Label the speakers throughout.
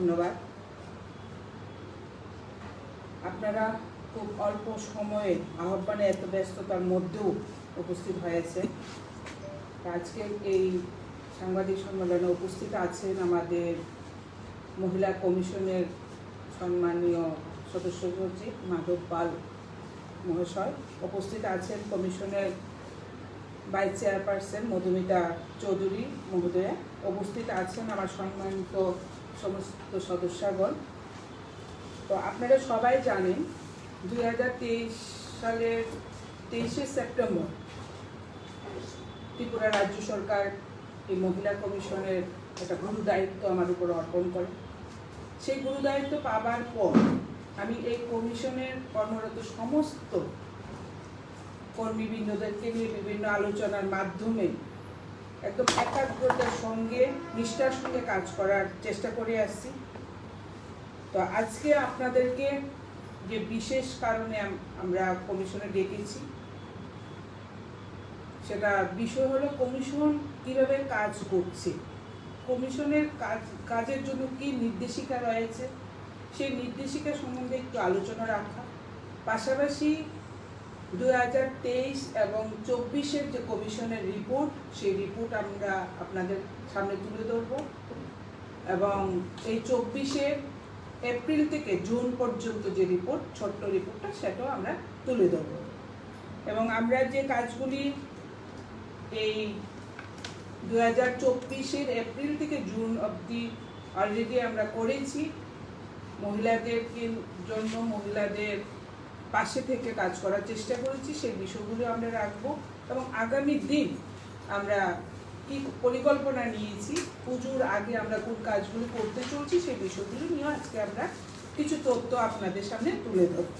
Speaker 1: ধন্যবাদ। আপনারা খুব অল্প সময়ে আহ্বানে এত ব্যস্ততার মধ্যেও উপস্থিত হয়েছে। আজকে এই সাংবাদিক সম্মেলনে উপস্থিত আছেন আমাদের মহিলা কমিশনের সম্মানীয় সদস্য সচিব মাধব পাল মহাশয়, উপস্থিত আছেন কমিশনের ভাইস চেয়ারপারসন মধুমিতা চৌধুরী মহোদয়া, উপস্থিত আছেন আমার সম্মানিত সমস্ত সদস্যগণ। তো আপনারা সবাই জানেন 2023 সালের 23শে সেপ্টেম্বর ত্রিপুরা রাজ্য সরকার এই মহিলা কমিশনের একটা গুরু দায়িত্ব আমার উপর অর্পণ করে। সেই গুরু দায়িত্ব পাবার পর আমি এই কমিশনের কর্মরত সমস্ত কর্মীবৃন্দদেরকে নিয়ে বিভিন্ন আলোচনার মাধ্যমে একদম একাগ্রতার সঙ্গে নিষ্ঠার সঙ্গে কাজ করার চেষ্টা করে আসছি। তো আজকে আপনাদেরকে যে বিশেষ কারণে আমরা কমিশনে ডেকেছি, সেটা বিষয় হলো কমিশন কিভাবে কাজ করছে, কমিশনের কাজের জন্য কি নির্দেশিকা রয়েছে, সেই নির্দেশিকা সম্বন্ধে একটু আলোচনা রাখা, পাশাপাশি 2023 এবং 24-এর যে কমিশনের রিপোর্ট, সেই রিপোর্ট আমরা আপনাদের সামনে তুলে ধরব এবং এই 24-এর এপ্রিল থেকে জুন পর্যন্ত যে রিপোর্ট, ছোট্ট রিপোর্টটা, সেটাও আমরা তুলে ধরব। এবং আমরা যে কাজগুলি এই 2024-এর এপ্রিল থেকে জুন অবধি অলরেডি আমরা করেছি, মহিলাদের জন্য মহিলাদের পাশে থেকে কাজ করার চেষ্টা করেছি, সেই বিষয়গুলো আমরা রাখবো। এবং আগামী দিন আমরা কি পরিকল্পনা নিয়েছি, পুজোর আগে আমরা কোন কাজগুলো করতে চলছি, সেই বিষয়গুলো নিয়ে আজকে আমরা কিছু তথ্য আপনাদের সামনে তুলে ধরব।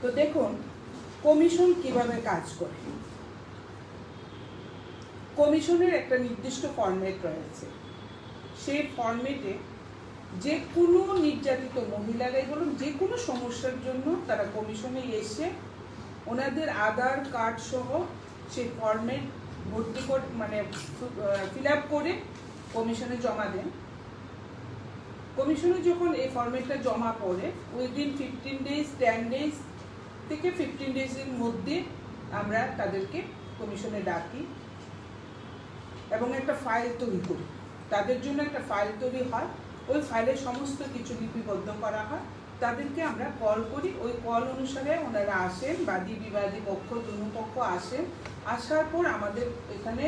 Speaker 1: তো দেখুন কমিশন কিভাবে কাজ করে। কমিশনের একটা নির্দিষ্ট ফরম্যাট রয়েছে। সেই ফরম্যাটে যে কোনো নির্যাতিত মহিলারাই বলুন, যে কোনো সমস্যার জন্য তারা কমিশনে এসে ওনাদের আধার কার্ড সহ সেই ফরম্যাট ভর্তি করে ফিল আপ করে কমিশনে জমা দেন। কমিশনে যখন এই ফরম্যাটটা জমা পড়ে উইদিন 15 ডেজ 10 ডেজ থেকে 15 ডেজের মধ্যে আমরা তাদেরকে কমিশনে ডাকি এবং একটা ফাইল তৈরি করি। তাদের জন্য একটা ফাইল তৈরি হয়, ওই ফাইলে সমস্ত কিছু লিপিবদ্ধ করা হয়, তাদেরকে আমরা কল করি। ওই কল অনুসারে ওনারা আসেন, বাদী বিবাদী পক্ষ দুনো পক্ষ আসেন। আসার পর আমাদের এখানে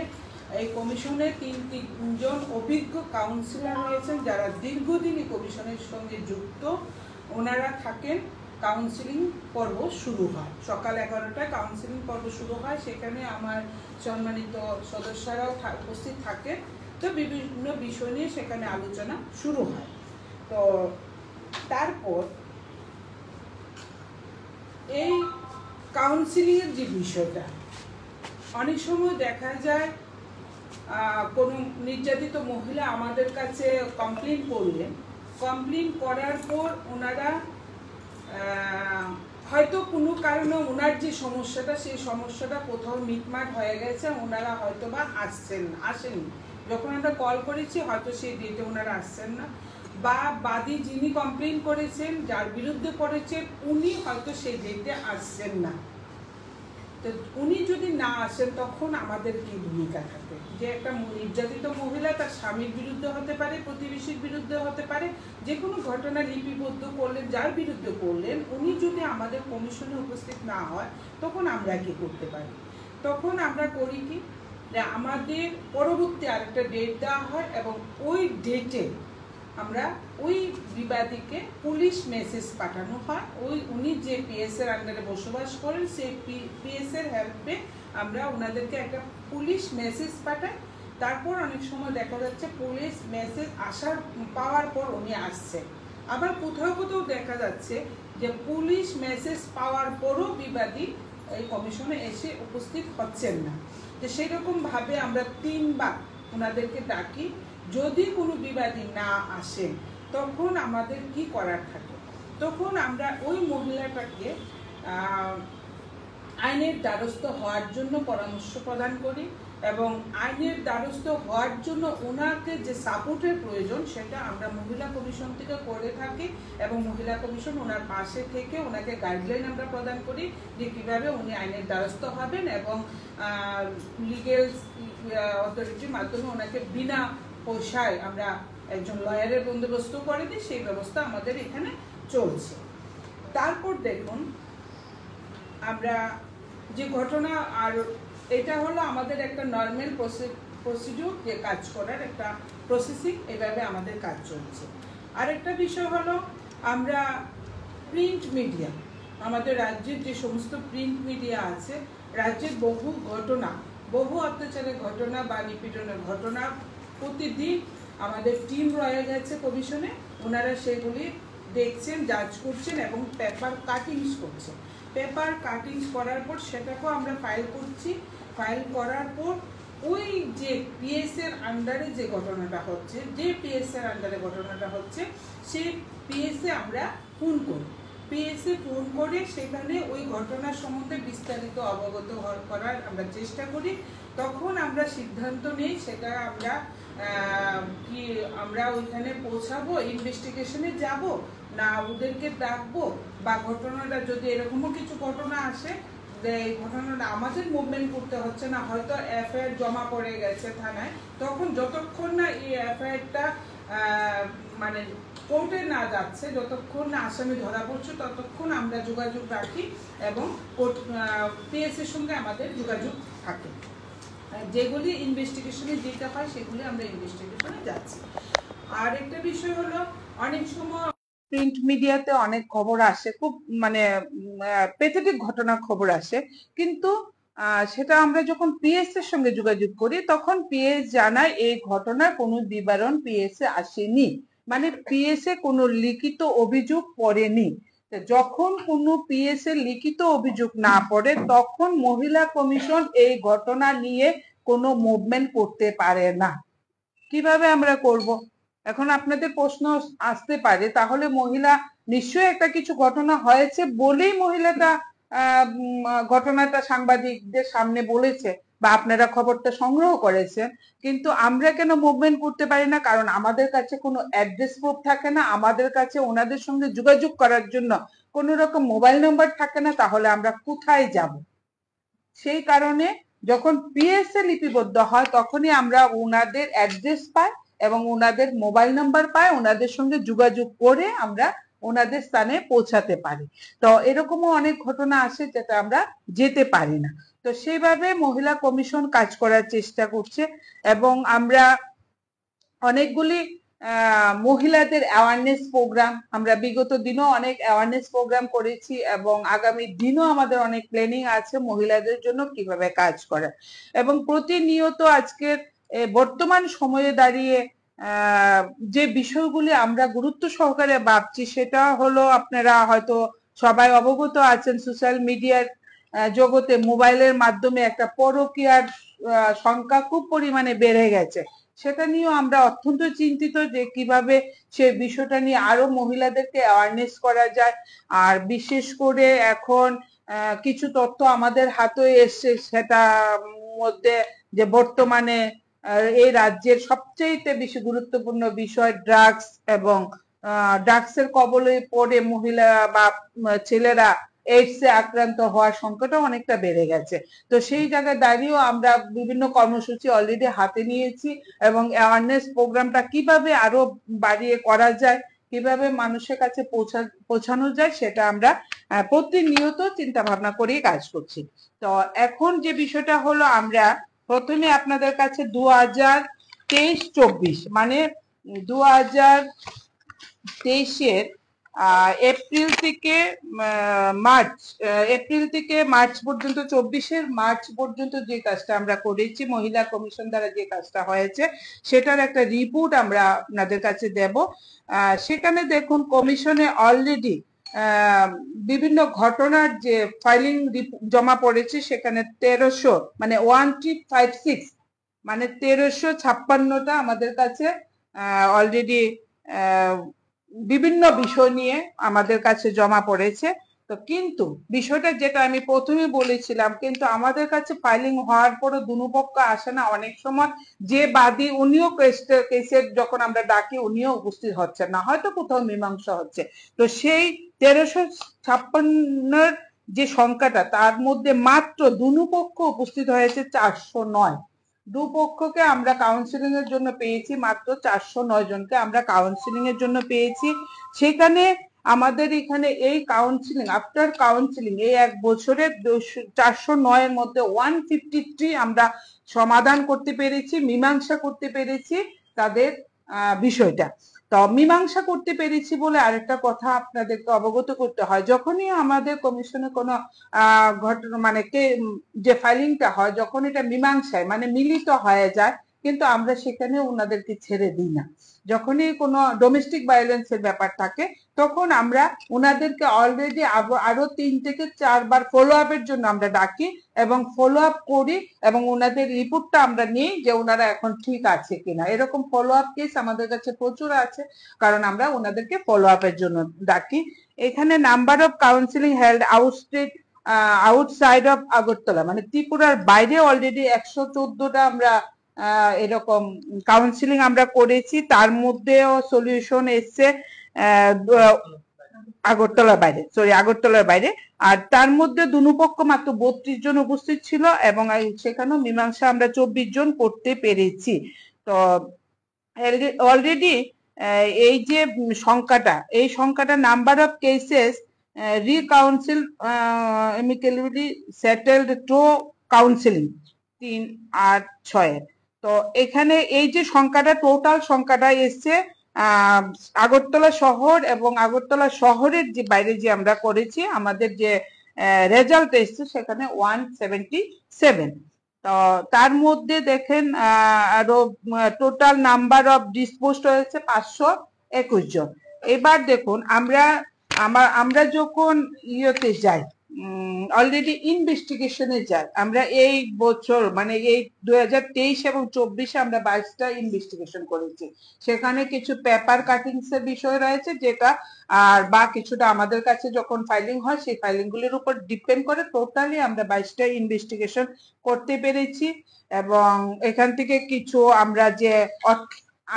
Speaker 1: এই কমিশনে 3জন অভিজ্ঞ কাউন্সিলর রয়েছেন যারা দীর্ঘদিনই কমিশনের সঙ্গে যুক্ত। ওনারা থাকেন, কাউন্সিলিং পর্ব শুরু হয় সকাল 11টায় কাউন্সিলিং পর্ব শুরু হয়। সেখানে আমার সম্মানিত সদস্যরাও উপস্থিত থাকেন। তো বিভিন্ন বিষয় নিয়ে সেখানে আলোচনা শুরু হয়। তো তারপর এই কাউন্সিলিংয়ের যে বিষয়টা, অনেক সময় দেখা যায় কোনো নির্যাতিত মহিলা আমাদের কাছে কমপ্লেন করলেন, কমপ্লেন করার পর ওনারা হয়তো কোনো কারণে ওনার যে সমস্যাটা, সেই সমস্যাটা কোথাও মিটমাট হয়ে গেছে, ওনারা হয়তো বা আসেননি। যখন আমরা কল করেছি হয়তো সেই ডেটে ওনারা আসছেন না, বা বাদী যিনি কমপ্লেন করেছেন, যার বিরুদ্ধে করেছেন, উনি হয়তো সেই ডেটে আসছেন না। তো উনি যদি না আসেন তখন আমাদের কি ভূমিকা থাকে? যে একটা নির্যাতিত মহিলা তার স্বামীর বিরুদ্ধে হতে পারে, প্রতিবেশীর বিরুদ্ধে হতে পারে, যে কোনো ঘটনা লিপিবদ্ধ করলেন, যার বিরুদ্ধে করলেন, উনি যদি আমাদের কমিশনে উপস্থিত না হয় তখন আমরা কি করতে পারি? তখন আমরা করি কি, যে আমাদের পরবর্তী আরেকটা ডেট দেওয়া হয় এবং ওই ডেটে আমরা ওই বিবাদীকে পুলিশ মেসেজ পাঠানো হয়। উনি যে পিএসের আন্ডারে বসবাস করেন, সেই পিএসের হেল্পে আমরা ওনাদেরকে একটা পুলিশ মেসেজ পাঠাই। তারপর অনেক সময় দেখা যাচ্ছে পুলিশ মেসেজ পাওয়ার পর উনি আসছেন। আবার কোথাও কোথাও দেখা যাচ্ছে যে পুলিশ মেসেজ পাওয়ার পরও বিবাদী এই কমিশনে এসে উপস্থিত হচ্ছেন না। তো সেরকমভাবে আমরা 3 বার ওনাদেরকে ডাকি। যদি কোনো বিবাদী না আসে তখন আমাদের কি করার থাকে, তখন আমরা ওই মহিলাটাকে আইনের দ্বারস্থ হওয়ার জন্য পরামর্শ প্রদান করি। এবং আইনের দ্বারস্থ হওয়ার জন্য ওনাকে যে সাপোর্টের প্রয়োজন সেটা আমরা মহিলা কমিশন থেকে করে থাকি এবং মহিলা কমিশন ওনার পাশে থেকে ওনাকে গাইডলাইন আমরা প্রদান করি যে কীভাবে উনি আইনের দ্বারস্থ হবেন এবং লিগেল অথরিটির মাধ্যমে ওনাকে বিনা পয়সায় আমরা একজন লয়ারের বন্দোবস্ত করে দিই, সেই ব্যবস্থা আমাদের এখানে চলছে। তারপর দেখুন আমরা যে ঘটনা, আর এটা হলো আমাদের একটা নর্মাল প্রসিডিউর, যে কাজ করার একটা প্রসেসিং, এভাবে আমাদের কাজ চলছে। আরেকটা বিষয় হলো আমরা প্রিন্ট মিডিয়া, আমাদের রাজ্যের যে সমস্ত প্রিন্ট মিডিয়া আছে, রাজ্যের বহু ঘটনা, বহু অত্যাচারের ঘটনা বা নিপীড়নের ঘটনা প্রতিদিন আমাদের টিম রয়ে গেছে কমিশনে, ওনারা সেগুলি দেখছেন, জাজ করছেন এবং পেপার কাটিংস করছেন। পেপার কাটিংস করার পর সেটাকেও আমরা ফাইল করছি। ফাইল করার পর ওই যে পিএস এর আন্ডারে যে ঘটনাটা হচ্ছে, যে পিএস এর আন্ডারে ঘটনাটা হচ্ছে, সেই পিএসে আমরা ফোন করি। পিএসে ফোন করে সেখানে ওই ঘটনার সম্বন্ধে বিস্তারিত অবগত করার আমরা চেষ্টা করি। তখন আমরা সিদ্ধান্ত নিই সেটা আমরা আমরা ওইখানে পৌঁছাবো, ইনভেস্টিগেশনে যাব না ওদেরকে ডাকবো, বা ঘটনাটা যদি এরকমও কিছু ঘটনা আসে এই ঘটনাটা আমাদের মুভমেন্ট করতে হচ্ছে না, হয়তো এফআইআর জমা পড়ে গেছে থানায়, তখন যতক্ষণ না এই এফআইআরটা মানে কোর্টে না যাচ্ছে, যতক্ষণ না আসামি ধরা পড়ছে, ততক্ষণ আমরা যোগাযোগ রাখি এবং কোর্ট পিএসের সঙ্গে আমাদের যোগাযোগ থাকে। যেগুলি ইনভেস্টিগেশনে যেটা হয় সেগুলি আমরা ইনভেস্টিগেশনে যাচ্ছি। আর একটা বিষয় হলো অনেক সময় প্রিন্ট মিডিয়াতে অনেক খবর আসে, খুব মানে পেথেটিক ঘটনার খবর আসে, কিন্তু সেটা আমরা যখন পিএস এর সঙ্গে যোগাযোগ করি তখন পিএস জানায় এই ঘটনার কোনো বিবরণ পিএস এ আসেনি, মানে পিএস এ কোনো লিখিত অভিযোগ পড়েনি। যখন কোনো পিএস এর লিখিত অভিযোগ না পড়ে তখন মহিলা কমিশন এই ঘটনা নিয়ে কোনো মুভমেন্ট করতে পারে না। কিভাবে আমরা করব? এখন আপনাদের প্রশ্ন আসতে পারে, তাহলে মহিলা নিশ্চয়ই একটা কিছু ঘটনা হয়েছে বলেই মহিলাটা ঘটনাটা সাংবাদিকদের সামনে বলেছে বা আপনারা খবরটা সংগ্রহ করেছেন, কিন্তু আমরা কেন মুভমেন্ট করতে পারি না? কারণ আমাদের কাছে কোনো অ্যাড্রেস প্রুফ থাকে না, আমাদের কাছে ওনাদের সঙ্গে যোগাযোগ করার জন্য কোনো রকম মোবাইল নাম্বার থাকে না, তাহলে আমরা কোথায় যাব? সেই কারণে যখন পিএসএ লিপিবদ্ধ হয় তখনই আমরা ওনাদের অ্যাড্রেস পাই এবং ওনাদের মোবাইল নাম্বার পাই, ওনাদের সঙ্গে যোগাযোগ করে আমরা ওনাদের স্থানে পৌঁছাতে পারি। তো এরকমও অনেক ঘটনা আসে যেটা আমরা যেতে পারি না। তো সেইভাবে মহিলা কমিশন কাজ করার চেষ্টা করছে এবং আমরা অনেকগুলি মহিলাদের অ্যাওয়ারনেস প্রোগ্রাম, আমরা বিগত দিনও অনেক অ্যাওয়ারনেস প্রোগ্রাম করেছি এবং আগামী দিনও আমাদের অনেক প্ল্যানিং আছে মহিলাদের জন্য কিভাবে কাজ করা। এবং প্রতিনিয়ত আজকের বর্তমান সময়ে দাঁড়িয়ে যে বিষয়গুলি আমরা গুরুত্ব সহকারে ভাবছি সেটা হলো, আপনারা হয়তো সবাই অবগত আছেন, সোশ্যাল মিডিয়ার জগতে মোবাইলের মাধ্যমে একটা পরকীয়ার সংখ্যা খুব পরিমাণে বেড়ে গেছে। সেটা নিয়েও আমরা অত্যন্ত চিন্তিত যে কিভাবে সে বিষয়টা নিয়ে আরো মহিলাদেরকে অ্যাওয়ারনেস করা যায়। আর বিশেষ করে এখন কিছু তথ্য আমাদের হাতে এসছে, সেটা মধ্যে যে বর্তমানে এই রাজ্যের সবচেয়ে বেশি গুরুত্বপূর্ণ বিষয় ড্রাগস, এবং ড্রাগসের কবলে পড়ে মহিলা বা ছেলেরা এইডসে আক্রান্ত হওয়ার সংখ্যাটা অনেকটা বেড়ে গেছে। তো সেই জায়গায় দাঁড়িয়েও আমরা বিভিন্ন কর্মসূচি অলরেডি হাতে নিয়েছি এবং অ্যাওয়ারনেস প্রোগ্রামটা কিভাবে আরো বাড়িয়ে করা যায়, কিভাবে মানুষের কাছে পৌঁছানো যায়, সেটা আমরা প্রতিনিয়ত চিন্তা ভাবনা করেই কাজ করছি। তো এখন যে বিষয়টা হলো, আমরা প্রথমে আপনাদের কাছে 2023-24 মানে 2023-এর এপ্রিল থেকে মার্চ পর্যন্ত, 24-এর মার্চ পর্যন্ত যে কাজটা আমরা করেছি, মহিলা কমিশন দ্বারা যে কাজটা হয়েছে সেটার একটা রিপোর্ট আমরা আপনাদের কাছে দেব। সেখানে দেখুন কমিশনে অলরেডি বিভিন্ন ঘটনার যে ফাইলিং জমা পড়েছে সেখানে 1300 মানে 1356 মানে 1356টা আমাদের কাছে অলরেডি বিভিন্ন বিষয় নিয়ে আমাদের কাছে জমা পড়েছে। তো তো কিন্তু বিষয়টা যেটা আমি প্রথমে বলেছিলাম, কিন্তু আমাদের কাছে ফাইলিং হওয়ার পরও দুপক্ষ আসে না অনেক সময়। যে বাদী উনিও কেসের যখন আমরা ডাকি উনিও উপস্থিত হচ্ছেন না, হয়তো কোথাও মীমাংসা হচ্ছে। তো সেই 1356 যে সংখ্যাটা, তার মধ্যে মাত্র দুপক্ষ উপস্থিত হয়েছে 409। দুপক্ষকে আমরা কাউন্সিলিং এর জন্য পেয়েছি, মাত্র 409 জনকে আমরা কাউন্সিলিং এর জন্য পেয়েছি। সেখানে আমাদের এখানে এই কাউন্সিলিং, আফটার কাউন্সিলিং এই 1 বছরে 409 এর মধ্যে 153 আমরা সমাধান করতে পেরেছি, মীমাংসা করতে পেরেছি তাদের বিষয়টা। তো মীমাংসা করতে পেরেছি বলে আরেকটা কথা আপনাদেরকে অবগত করতে হয়, যখনই আমাদের কমিশনে কোনো ঘটনা মানে যে ফাইলিংটা হয়, যখন এটা মীমাংসায় মানে মিলিত হয়ে যায়, কিন্তু আমরা সেখানে ওনাদেরকে ছেড়ে দিই না। যখনই কোনো ডোমেস্টিক ভায়োলেন্সের ব্যাপার থাকে তখন আমরা ওনাদেরকে অলরেডি আরো 3 থেকে 4 বার ফলো আপের জন্য আমরা ডাকি এবং ফলো আপ করি, এবং ওনাদের রিপোর্টটা আমরা নিই যে ওনারা এখন ঠিক আছে কিনা। এরকম ফলো আপ কেস আমাদের কাছে প্রচুর আছে, কারণ আমরা ওনাদেরকে ফলো আপের জন্য ডাকি। এখানে number of counselling held outside of Agartala, মানে ত্রিপুরার বাইরে অলরেডি 114টা আমরা এরকম কাউন্সিলিং আমরা করেছি। তার মধ্যেও সলিউশন এসছে আগরতলার বাইরে। আর তার মধ্যে দুপক্ষ মাত্র 32 জন উপস্থিত ছিল, এবং সেখানেও মীমাংসা আমরা 24 জন করতে পেরেছি। তো অলরেডি এই যে সংখ্যাটা number of cases reconcile amicably settled to counselling 3, 8, 6। তো এখানে এই যে সংখ্যাটা, টোটাল সংখ্যাটা এসছে আগরতলা শহর এবং আগরতলা শহরের যে বাইরে যে আমরা করেছি, আমাদের যে রেজাল্ট এসছে সেখানে 177। তো তার মধ্যে দেখেন আরো টোটাল নাম্বার অফ ডিসপোজড হয়েছে 521 জন। এবার দেখুন আমরা যখন ইয়েতে যাই, অলরেডি ইনভেস্টিগেশনে যাই, আমরা এই বছর মানে এই 2023 এবং 24-এ আমরা 22টা ইনভেস্টিগেশন করেছি। সেখানে কিছু পেপার কাটিংস এর বিষয় রয়েছে, যেটা আর বা কিছুটা আমাদের কাছে যখন ফাইলিং হয় সেই ফাইলিং গুলির উপর ডিপেন্ড করে টোটালি আমরা 22টা ইনভেস্টিগেশন করতে পেরেছি। এবং এখান থেকে কিছু আমরা যে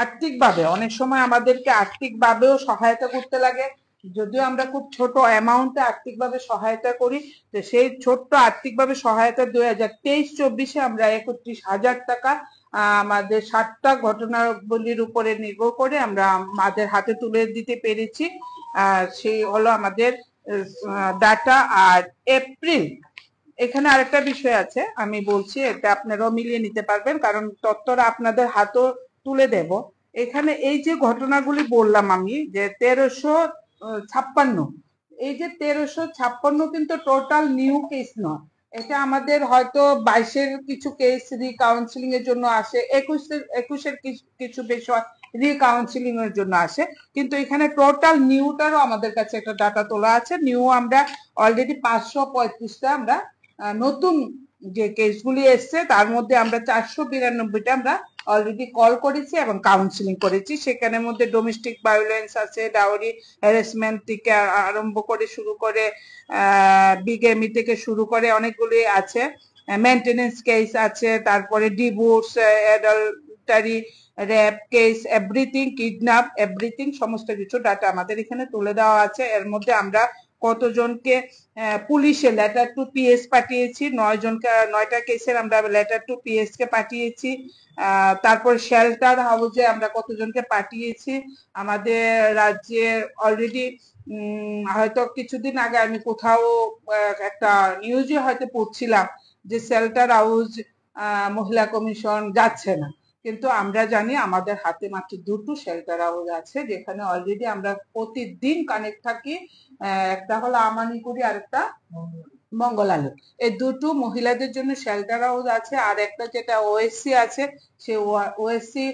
Speaker 1: আর্থিকভাবে অনেক সময় আমাদেরকে আর্থিকভাবেও সহায়তা করতে লাগে, যদিও আমরা খুব ছোট অ্যামাউন্টে আর্থিকভাবে সহায়তা করি, তো সেই ছোট্ট আর্থিকভাবে সহায়তা 2023-24-এ আমরা 31,000 টাকা আমাদের 7টা ঘটনাবলীর উপরে নির্ভর করে আমরা আমাদের হাতে তুলে দিতে পেরেছি। সেই হলো আমাদের ডাটা। আর এপ্রিল, এখানে আরেকটা বিষয় আছে আমি বলছি, এটা আপনারাও মিলিয়ে নিতে পারবেন, কারণ তথ্যটা আপনাদের হাতেও তুলে দেব। এখানে এই যে ঘটনাগুলি বললাম আমি যে 1356, এই যে 1356 কিন্তু টোটাল নিউ কেস নয়। এটা আমাদের হয়তো 22-এর কিছু কেস রিকাউন্সিলিং এর জন্য আসে, 21-এর কিছু বিষয় রিকাউন্সিলিং এর জন্য আসে, কিন্তু এখানে টোটাল নিউটারও আমাদের কাছে একটা ডাটা তোলা আছে। নিউ আমরা অলরেডি 535টা আমরা নতুন যে কেসগুলি এসছে তার মধ্যে আমরা 492টা আমরা অলরেডি কল করেছি এবং কাউন্সিলিং করেছি। সেখানের মধ্যে ডোমেস্টিক ভায়োলেন্স আছে, ডাউরি হ্যারাসমেন্ট থেকে আরম্ভ করে শুরু করে বিগেমি থেকে শুরু করে অনেকগুলি আছে, মেনটেনেন্স কেস আছে, তারপরে divorce, adultery, rape case, everything, kidnap, everything, সমস্ত কিছু ডাটা আমাদের এখানে তুলে দেওয়া আছে। এর মধ্যে আমরা কতজনকে পুলিশে লেটার টু পিএস পাঠিয়েছি, 9টা কেসের আমরা লেটার টু পিএস কে পাঠিয়েছি। তারপর শেল্টার হাউসে আমরা কতজনকে পাঠিয়েছি। আমাদের রাজ্যে অলরেডি হয়তো কিছুদিন আগে আমি কোথাও একটা নিউজে হয়তো পড়ছিলাম যে শেল্টার হাউস মহিলা কমিশন যাচ্ছে না, কিন্তু আমরা জানি আমাদের হাতে মাত্র 2টো শেল্টার হাউস আছে, যেখানে অলরেডি আমরা প্রতিদিন কানেক্ট থাকি। একটা হলো আমানিকুড়ি আর একটা মঙ্গলালয়। এই 2টো মহিলাদের জন্য শেল্টার হাউস আছে। আর একটা যেটা ওএসসি আছে, সে ওএসসি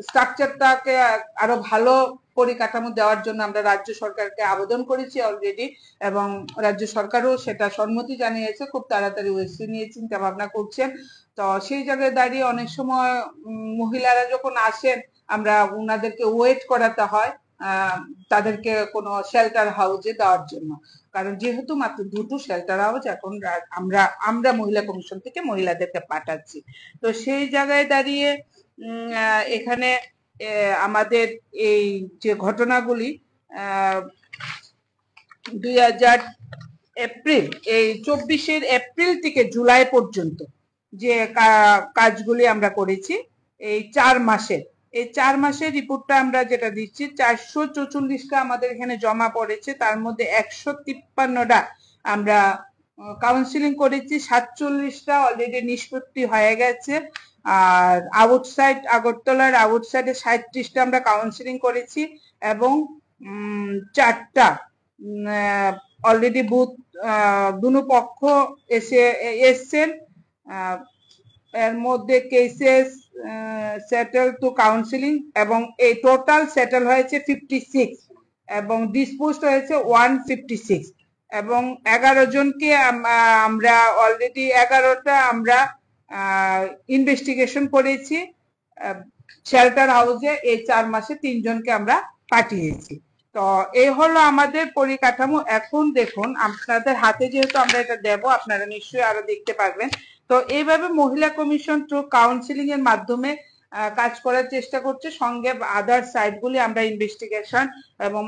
Speaker 1: স্ট্রাকচারটাকে আরো ভালো পরিকাঠামো দেওয়ার জন্য আমরা রাজ্য সরকারকে আবেদন করেছি অলরেডি, এবং রাজ্য সরকারও সেটা সম্মতি জানিয়েছে, খুব তাড়াতাড়ি ওএসসি নিয়ে চিন্তা ভাবনা করছেন। তো সেই জায়গায় দাঁড়িয়ে অনেক সময় মহিলারা যখন আসেন আমরা উনাদেরকে ওয়েট করাতে হয়, আহ, তাদেরকে কোনো শেল্টার হাউসে দেওয়ার জন্য। কারণ যেহেতু মাত্র দুটো শেল্টার হাউস এখন আমরা আমরা মহিলা কমিশন থেকে মহিলাদেরকে পাঠাচ্ছি, তো সেই জায়গায় দাঁড়িয়ে এখানে আমাদের এই যে ঘটনাগুলি 2000 এপ্রিল, এই 24 এপ্রিল থেকে জুলাই পর্যন্ত যে কাজগুলি আমরা করেছি এই 4 মাসের, এই 4 মাসের রিপোর্টটা আমরা যেটা দিচ্ছি, 444টা আমাদের এখানে জমা পড়েছে, তার মধ্যে 153টা আমরা কাউন্সিলিং করেছি, 47টা অলরেডি নিষ্পত্তি হয়ে গেছে। আর আউটসাইড আগরতলার আউটসাইডে 37টা আমরা কাউন্সিলিং করেছি, এবং 4টা অলরেডি বুথ দুনো পক্ষ এসছেন। এর মধ্যে কেসেস সেটেল টু কাউন্সিলিং, এবং এই টোটাল সেটেল হয়েছে 56, এবং ডিসপোজড হয়েছে 156, এবং 11 জনকে আমরা অলরেডি 11টা আমরা ইনভেস্টিগেশন করেছি শেল্টার হাউসে। এই 4 মাসে 3 জনকে আমরা পাঠিয়েছি। তো এই হলো আমাদের পরিকাঠামো। এখন দেখুন, আপনাদের হাতে যেহেতু আমরা এটা দেব, আপনারা নিশ্চয়ই আরো দেখতে পারবেন। তো এইভাবে মহিলা কমিশন থ্রু কাউন্সিলিং এর মাধ্যমে কাজ করার চেষ্টা করছে, সঙ্গে আদার সাইটগুলি আমরা ইনভেস্টিগেশন এবং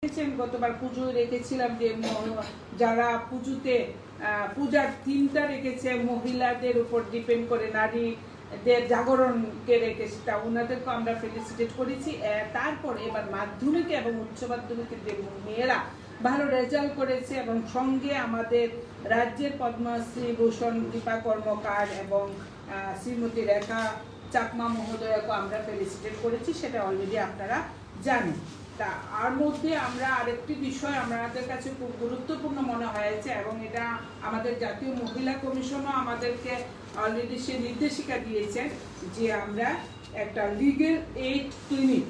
Speaker 1: গতবার পুজো রেখেছিলাম যে যারা পুজোতে পূজার থিমটা রেখেছে মহিলাদের উপর ডিপেন্ড করে, নারীদের জাগরণকে রেখে, সেটা ওনাদেরকে আমরা ফেলিসিটেট করেছি। তারপরে এবার মাধ্যমিকে এবং উচ্চ মাধ্যমিকের যে মেয়েরা ভালো রেজাল্ট করেছে এবং সঙ্গে আমাদের রাজ্যের পদ্মশ্রী ভূষণ দীপা কর্মকার এবং শ্রীমতী রেখা চাকমা মহোদয়কে আমরা ফেলিসিটেট করেছি, সেটা অলরেডি আপনারা জানেন। তা আর মধ্যে আমরা আরেকটি বিষয় আমাদের কাছে খুব গুরুত্বপূর্ণ মনে হয়েছে এবং এটা আমাদের জাতীয় মহিলা কমিশনও আমাদেরকে অলরেডি সে নির্দেশিকা দিয়েছে যে আমরা একটা লিগ্যাল এইড ক্লিনিক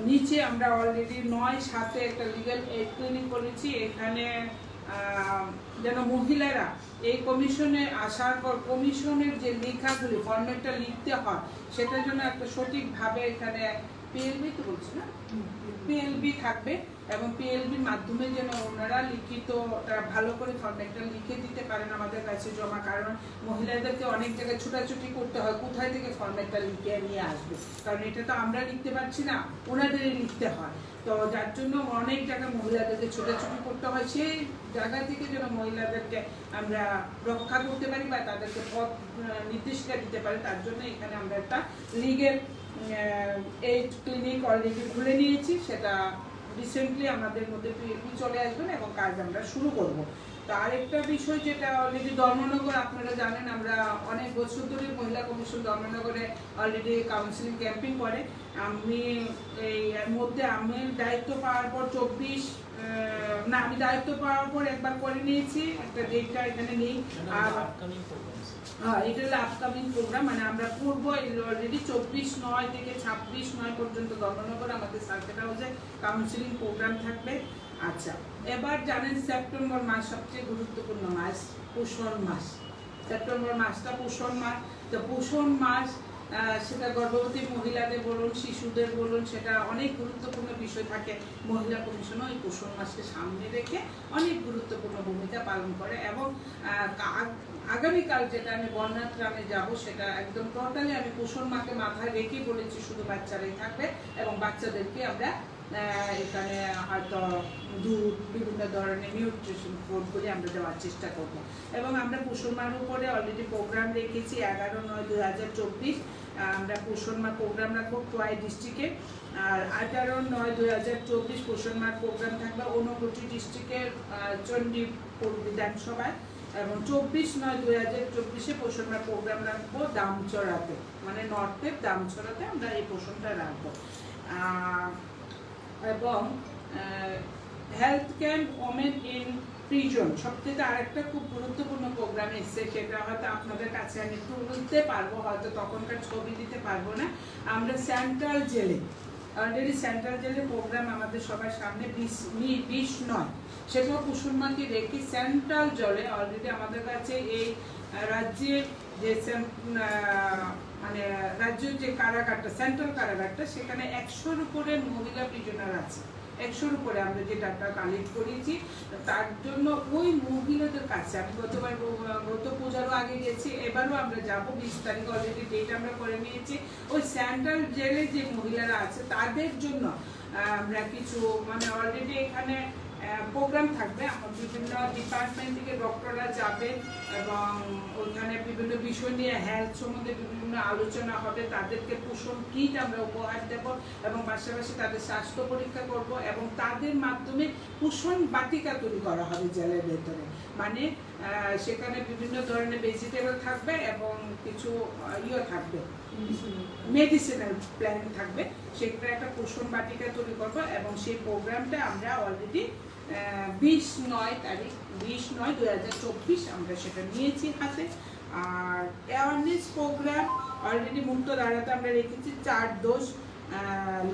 Speaker 1: নিচে আমরা অলরেডি ৯/৭ একটা লিগ্যাল এইড ক্লিনিক করেছি। এখানে যেন মহিলারা এই কমিশনে আসার পর কমিশনের যে লেখাগুলি ফর্মেটটা লিখতে হয় সেটার জন্য একটা সঠিকভাবে এখানে পিএলবি তো বলছি না, পিএলবি থাকবে এবং পিএলবির মাধ্যমে যেন ওনারা লিখিত ভালো করে ফর্মেটটা লিখে দিতে পারেন আমাদের কাছে জমা, কারণ মহিলাদেরকে অনেক জায়গায় ছোটাছুটি করতে হয় কোথায় থেকে ফর্মেটটা লিখে নিয়ে আসবে, কারণ এটা তো আমরা লিখতে পারছি না, ওনাদেরই লিখতে হয়। তো যার জন্য অনেক জায়গায় মহিলাদেরকে ছোটাছুটি করতে হয়, সেই জায়গা থেকে যেন মহিলাদেরকে আমরা রক্ষা করতে পারি বা তাদেরকে পথ নির্দেশিকা দিতে পারি, তার জন্য এখানে আমরা একটা লিগ্যাল এইড ক্লিনিক অলরেডি খুলে নিয়েছি। সেটা রিসেন্টলি আমাদের মধ্যে পিএলপি চলে আসবেন এবং কাজ আমরা শুরু করব। তো আরেকটা বিষয় যেটা অলরেডি ধর্মনগর আপনারা জানেন, আমরা অনেক বছর ধরে মহিলা কমিশন ধর্মনগরে অলরেডি কাউন্সিলিং ক্যাম্পিং করে। আমি এই মধ্যে আমি দায়িত্ব পাওয়ার পর আমি দায়িত্ব পাওয়ার পর একবার করে নিয়েছি, একটা ডেটটা এখানে নেই, আর এটা হলো আপকামিং প্রোগ্রাম, মানে আমরা করব অলরেডি 24/9 থেকে 26/9 পর্যন্ত ধর্মনগর আমাদের সার্কিট হাউসে কাউন্সিলিং প্রোগ্রাম থাকবে। আচ্ছা, এবার জানেন সেপ্টেম্বর মাস সবচেয়ে গুরুত্বপূর্ণ মাস, পোষণ মাস। সেপ্টেম্বর মাসটা পোষণ মাস। তো পোষণ মাস সেটা গর্ভবতী মহিলাদের বলুন, শিশুদের বলুন, সেটা অনেক গুরুত্বপূর্ণ বিষয় থাকে। মহিলা কমিশনও এই পোষণ মাসকে সামনে রেখে অনেক গুরুত্বপূর্ণ ভূমিকা পালন করে এবং আগামীকাল যেটা আমি বন্যাত্রাণে যাব সেটা একদম টোটালি আমি পোষণ মাকে মাথায় রেখে বলেছি, শুধু বাচ্চারাই থাকবে এবং বাচ্চাদেরকে আমরা এখানে হয়তো দুধ, বিভিন্ন ধরনের নিউট্রিশন ফুডগুলি আমরা দেওয়ার চেষ্টা করব এবং আমরা পোষণ মার উপরে অলরেডি প্রোগ্রাম রেখেছি 11/9/2024। আমরা পোষণ মা প্রোগ্রাম রাখবো টোয়াই ডিস্ট্রিক্টে, আর 18/9/2024 পোষণ মার প্রোগ্রাম থাকবে ঊনকোটি ডিস্ট্রিক্টের চণ্ডীপুর বিধানসভায় এবং 24/9/2024 পোষণ মার প্রোগ্রাম রাখবো দামচড়াতে, মানে নর্থের দামচড়াতে আমরা এই পোষণটা রাখবো। এবং health camp women in prison সবথেকে আরেকটা খুব গুরুত্বপূর্ণ প্রোগ্রাম এসছে, সেটা হয়তো আপনাদের কাছে আমি তুলতে পারবো, হয়তো তখনকার ছবি দিতে পারবো না। আমরা সেন্ট্রাল জেলে অলরেডি সেন্ট্রাল জেলের প্রোগ্রাম আমাদের সবার সামনে 20/9 সেটাও পোষণ মাকে রেখে সেন্ট্রাল জলে অলরেডি আমাদের কাছে এই রাজ্যের যে মানে রাজ্যের যে কারাগারটা, সেন্ট্রাল কারাগারটা, সেখানে 100-র উপরে মহিলা প্রিজনার আছে। 100-র উপরে আমরা যে ডাটা কালেক্ট করেছি, তার জন্য ওই মহিলাদের কাছে আমি গত পূজারও আগে গেছি, এবারও আমরা যাবো 20 তারিখ অলরেডি ডেট আমরা করে নিয়েছি। ওই সেন্ট্রাল জেলে যে মহিলারা আছে তাদের জন্য আমরা কিছু মানে অলরেডি এখানে প্রোগ্রাম থাকবে। আমার বিভিন্ন ডিপার্টমেন্ট থেকে ডক্টররা যাবেন এবং ওইখানে বিভিন্ন বিষয় নিয়ে হেলথ সম্বন্ধে বিভিন্ন আলোচনা হবে। তাদেরকে পোষণ কিট আমরা উপহার দেব এবং পাশাপাশি তাদের স্বাস্থ্য পরীক্ষা করব এবং তাদের মাধ্যমে পোষণ বাটিকা তৈরি করা হবে জেলের ভেতরে, মানে সেখানে বিভিন্ন ধরনের ভেজিটেবল থাকবে এবং কিছু থাকবে, মেডিসিনাল প্ল্যান থাকবে, সেটা একটা পোষণ বাটিকা তৈরি করবো এবং সেই প্রোগ্রামটা আমরা অলরেডি 20/9/2024 আমরা সেটা নিয়েছি হাতে। আর অ্যাওয়ারনেস প্রোগ্রাম অলরেডি মুক্ত দাঁড়াতে আমরা রেখেছি 4 ডোজ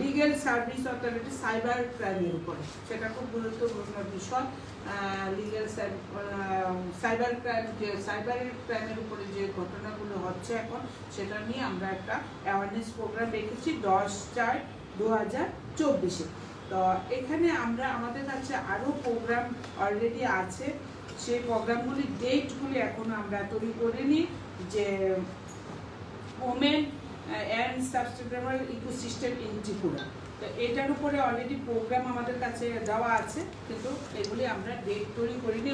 Speaker 1: লিগ্যাল সার্ভিস অথরিটি সাইবার ক্রাইমের উপরে, সেটা খুব গুরুত্বপূর্ণ বিষয়। লিগ্যাল সাইবার ক্রাইম, যে সাইবার ক্রাইমের উপরে যে ঘটনাগুলো হচ্ছে এখন, সেটা নিয়ে আমরা একটা অ্যাওয়ারনেস প্রোগ্রাম রেখেছি 10/4/2024। তো এখানে আমরা আমাদের কাছে আরও প্রোগ্রাম অলরেডি আছে, সেই প্রোগ্রামগুলির ডেটগুলি এখনও আমরা তৈরি করিনি। যে women and sustainable ecosystem in Tripura. তো এটার উপরে অলরেডি প্রোগ্রাম আমাদের কাছে দেওয়া আছে, কিন্তু এগুলি আমরা ডেট তৈরি করিনি।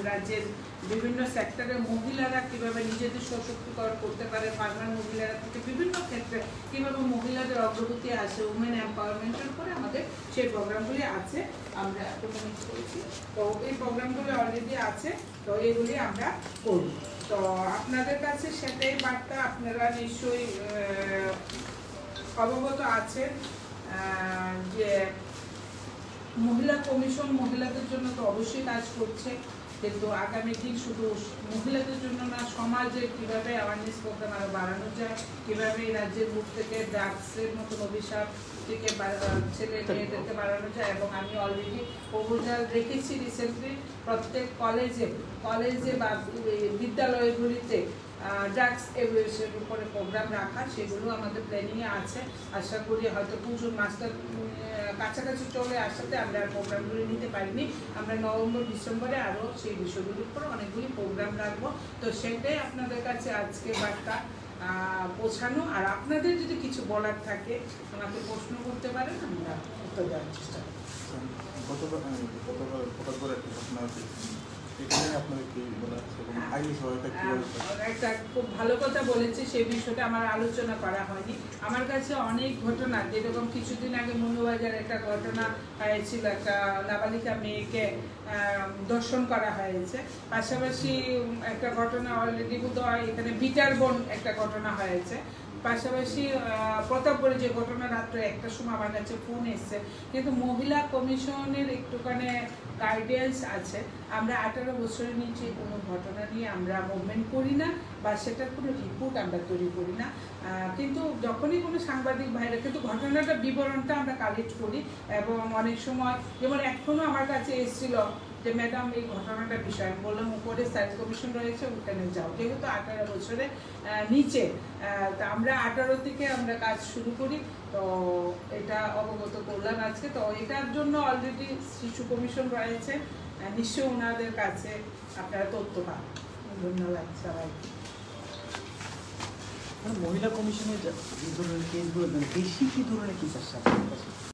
Speaker 1: রাজ্যের বিভিন্ন সেক্টরে মহিলারা কীভাবে নিজেদের সশক্তিকরণ করতে পারে, ফার্মার মহিলারা থেকে বিভিন্ন ক্ষেত্রে কীভাবে মহিলাদের অগ্রগতি আসে, উমেন এম্পাওয়ারমেন্টের উপরে আমাদের সেই প্রোগ্রামগুলি আছে, আমরা ইমপ্লিমেন্ট করেছি। তো এই প্রোগ্রামগুলি অলরেডি আছে, তো এগুলি আমরা করি। তো আপনাদের কাছে সেটাই বার্তা, আপনারা নিশ্চয়ই অবগত আছেন যে মহিলা কমিশন মহিলাদের জন্য তো অবশ্যই কাজ করছে, কিন্তু আগামী দিন শুধু মহিলাদের জন্য না, সমাজের কীভাবে অ্যাওয়ারনেস প্রোগ্রাম আরও বাড়ানো যায়, কীভাবে এই রাজ্যের মুখ থেকে ড্রাগসের মতন অভিশাপ থেকে ছেলে মেয়েদেরকে বাড়ানো যায়। এবং আমি অলরেডি প্রপোজাল রেখেছি রিসেন্টলি প্রত্যেক কলেজে বা বিদ্যালয়গুলিতে ড্রাগস এভিয়েশন উপরে প্রোগ্রাম রাখা, সেগুলো আমাদের প্ল্যানিংয়ে আছে। আশা করি হয়তো পুজোর মাসটা কাছাকাছি চলে আসাতে আমরা প্রোগ্রামগুলি নিতে পারিনি। আমরা নভেম্বর ডিসেম্বরে আরও সেই বিষয়গুলির উপর অনেকগুলি প্রোগ্রাম রাখবো। তো সেটাই আপনাদের কাছে আজকে বার্তা পৌঁছানো। আর আপনাদের যদি কিছু বলার থাকে আমাকে প্রশ্ন করতে পারেন, আমরা উত্তর দেওয়ার চেষ্টা করি। একটা খুব ভালো কথা বলেছে, সেই বিষয়টা আমার আলোচনা করা হয়নি। আমার কাছে অনেক ঘটনা, যেরকম কিছুদিন আগে মনুবাজার একটা ঘটনা হয়েছিল, একটা নাবালিকা মেয়েকে ধর্ষণ করা হয়েছে। পাশাপাশি একটা ঘটনা অলরেডি বোধহয় এখানে বিটারবন একটা ঘটনা হয়েছে। পাশাপাশি প্রতাপগড়ে যে ঘটনা রাত্রে 1টার সময় আমার কাছে ফোন এসছে। কিন্তু মহিলা কমিশনের একটুখানি গাইডেন্স আছে, আমরা 18 বছরের নিচে কোনো ঘটনা নিয়ে আমরা মুভমেন্ট করি না, বা সেটার কোনো রিপোর্ট আমরা তৈরি করি না। কিন্তু যখনই কোনো সাংবাদিক ভাইরা কিন্তু ঘটনাটা বিবরণটা আমরা কালেক্ট করি। এবং অনেক সময় যেমন এখনও আমার কাছে এসেছিল যে ম্যাডাম এই ঘটনাটার বিষয়, আমি বললাম উপরে সায়েন্স কমিশন রয়েছে, ওখানে যাও। যেহেতু 18 বছরের নিচে, তা আমরা 18 থেকে আমরা কাজ শুরু করি। তো এটা অবগত করলাম আজকে। তো এটার জন্য অলরেডি শিশু কমিশন রয়েছে, নিশ্চয়ই ওনাদের কাছে আপনারা তথ্য পাবেন। ধন্যবাদ সবাইকে।
Speaker 2: মহিলা কমিশনের যে ধরনের কেসগুলো বেশি কি ধরনের কেস আসছে?